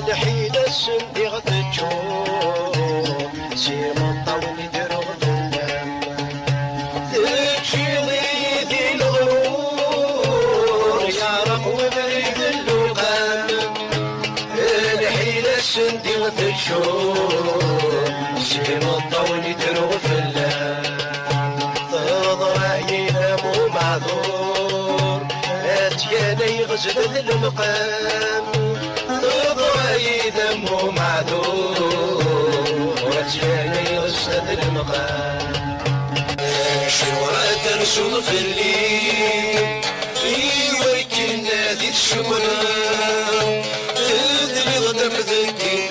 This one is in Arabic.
الحيلة السندي غتجور سير الطول يديرو غدلام تجيضي ذي الغرور يعرق وبريد اللقام الحيلة السندي غتجور سير الطول يديرو غدلام تضرع ينام معذور اتيانا يغزل المقام يدم معذور واتيانا يغزل المقام شورى ترسل في الليل يوريك النادي الشمرة تدري غدر ذكي